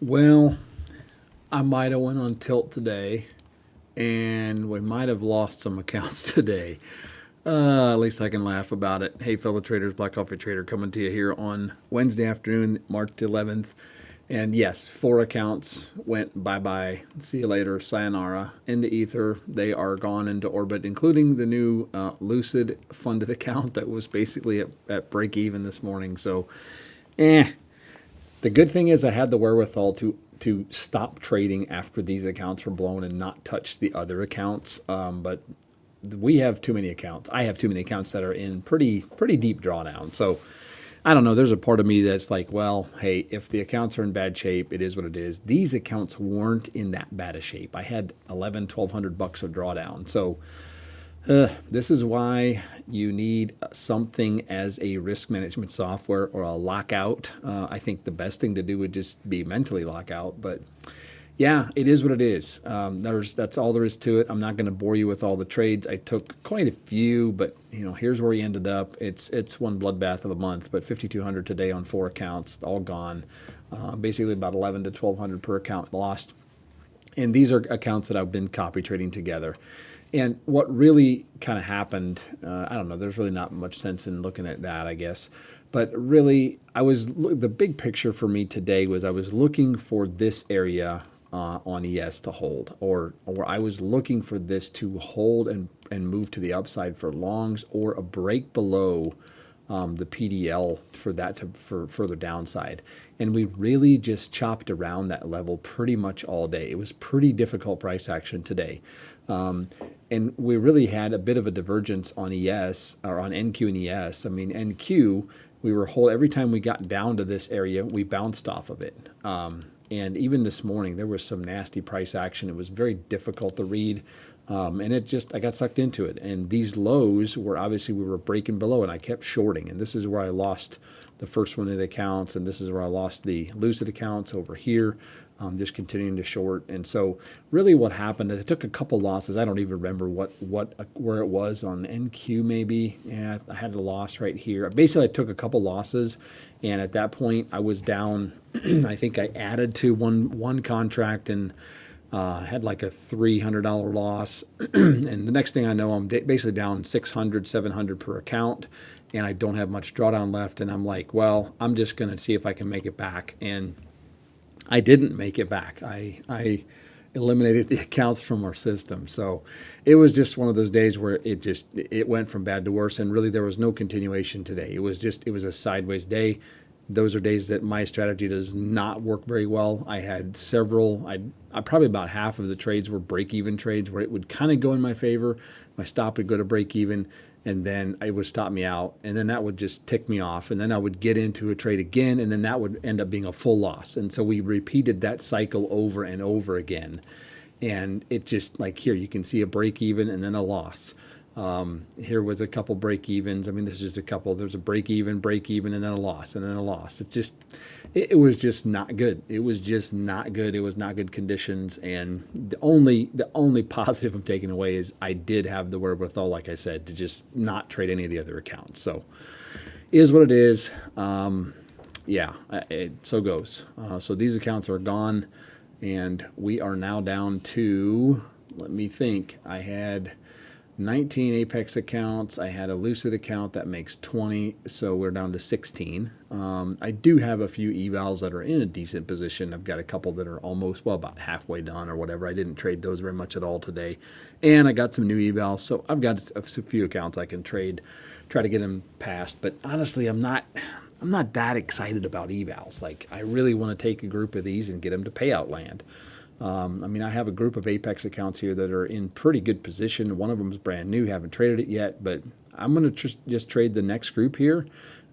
Well, I might have went on tilt today, and we might have lost some accounts today. At least I can laugh about it. Hey, fellow traders, Black Coffee Trader coming to you here on Wednesday afternoon, March 11th. And yes, 4 accounts went bye-bye. See you later, sayonara. In the ether, they are gone into orbit, including the new Lucid funded account that was basically at break even this morning. So, eh. The good thing is I had the wherewithal to stop trading after these accounts were blown and not touch the other accounts. But we have too many accounts. I have too many accounts that are in pretty deep drawdown. So I don't know. There's a part of me that's like, well, hey, if the accounts are in bad shape, it is what it is. These accounts weren't in that bad a shape. I had 1,100, $1,200 of drawdown. So this is why you need something as a risk management software or a lockout. I think the best thing to do would just be mentally lockout. But yeah, it is what it is. That's all there is to it. I'm not going to bore you with all the trades. I took quite a few, but here's where we ended up. It's one bloodbath of a month, but 5,200 today on 4 accounts, all gone. Basically about 11 to 1,200 per account lost. And these are accounts that I've been copy trading together. And what really kind of happened, I don't know, there's really not much sense in looking at that, I guess. But really, the big picture for me today was I was looking for this area on ES to hold, or I was looking for this to hold and move to the upside for longs, or a break below the PDL for that for further downside. And we really just chopped around that level pretty much all day. It was pretty difficult price action today. And we really had a bit of a divergence on ES, or on NQ and ES. I mean, NQ, we were every time we got down to this area, we bounced off of it. And even this morning, there was some nasty price action. It was very difficult to read. And I got sucked into it. And these lows were obviously, we were breaking below, and I kept shorting. And this is where I lost the first one of the accounts. And this is where I lost the Lucid accounts over here, just continuing to short. And so really what happened is I took a couple losses. I don't even remember where it was on NQ maybe. Yeah, I had a loss right here. Basically, I took a couple losses. And at that point, I was down. I think I added to one contract and had like a $300 loss. And the next thing I know, I'm basically down 600, 700 per account, and I don't have much drawdown left. And I'm like, well, I'm just going to see if I can make it back. And I didn't make it back. I eliminated the accounts from our system. So it was just one of those days where it went from bad to worse. And really there was no continuation today. It was a sideways day. Those are days that my strategy does not work very well. I had several, I probably about half of the trades were break-even trades where it would kind of go in my favor. My stop would go to break-even, and then it would stop me out, and then that would just tick me off, and then I would get into a trade again, and then that would end up being a full loss. And so we repeated that cycle over and over again. And it just, like here, you can see a break-even and then a loss. Here was a couple break evens. I mean, this is just a couple. There's a break even, and then a loss, and then a loss. It was just not good. It was just not good. It was not good conditions. And the only positive I'm taking away is I did have the wherewithal, like I said, to just not trade any of the other accounts. So it is what it is. So goes. So these accounts are gone, and we are now down to, let me think, I had 19 Apex accounts. I had a Lucid account that makes 20, so we're down to 16. I do have a few evals that are in a decent position. I've got a couple that are almost, well, about halfway done or whatever. I didn't trade those very much at all today. And I got some new evals, so I've got a few accounts I can trade, try to get them passed. But honestly, I'm not that excited about evals. Like, I really want to take a group of these and get them to payout land. I have a group of Apex accounts here that are in pretty good position. One of them is brand new, haven't traded it yet, but I'm going to just trade the next group here.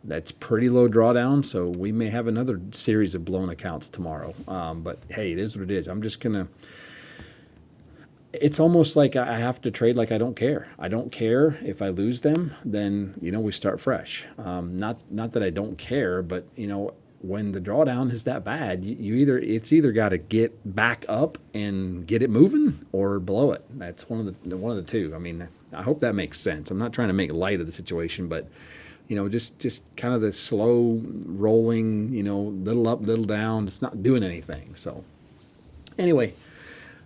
That's pretty low drawdown, so we may have another series of blown accounts tomorrow. But hey, it is what it is. I'm just going to, it's almost like I have to trade like I don't care. I don't care if I lose them, then, we start fresh. Not that I don't care, but, when the drawdown is that bad, it's either got to get back up and get it moving or blow it. That's one of the two. I mean, I hope that makes sense. I'm not trying to make light of the situation, but just kind of the slow rolling, little up, little down. It's not doing anything. So anyway,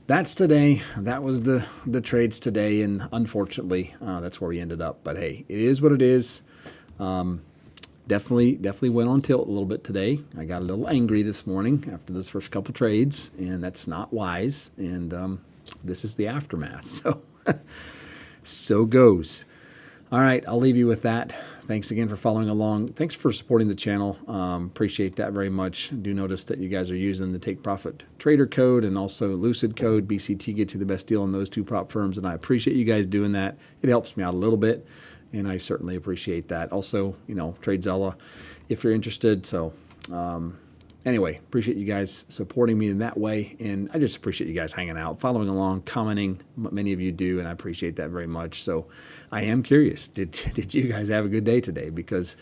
that's today. That was the trades today, and unfortunately, that's where we ended up. But hey, it is what it is. Definitely went on tilt a little bit today. I got a little angry this morning after those first couple trades, and that's not wise. And this is the aftermath. So so goes. All right, I'll leave you with that. Thanks again for following along. Thanks for supporting the channel. Appreciate that very much. Do notice that you guys are using the Take Profit Trader code and also Lucid code. BCT gets you the best deal on those two prop firms, and I appreciate you guys doing that. It helps me out a little bit, and I certainly appreciate that. Also, TradeZella, if you're interested. So anyway, appreciate you guys supporting me in that way, and I just appreciate you guys hanging out, following along, commenting. Many of you do, and I appreciate that very much. So I am curious, did you guys have a good day today? Because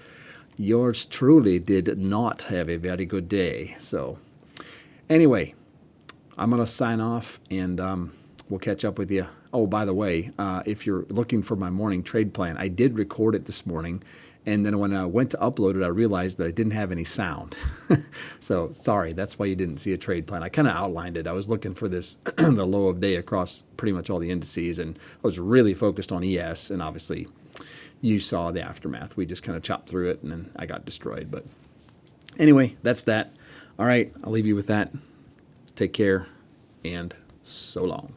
yours truly did not have a very good day. So anyway, I'm going to sign off, and we'll catch up with you. Oh, by the way, if you're looking for my morning trade plan, I did record it this morning. And then when I went to upload it, I realized that I didn't have any sound. So sorry, that's why you didn't see a trade plan. I kind of outlined it. I was looking for this, the low of day across pretty much all the indices, and I was really focused on ES, and obviously you saw the aftermath. We just kind of chopped through it, and then I got destroyed. But anyway, that's that. All right, I'll leave you with that. Take care, and so long.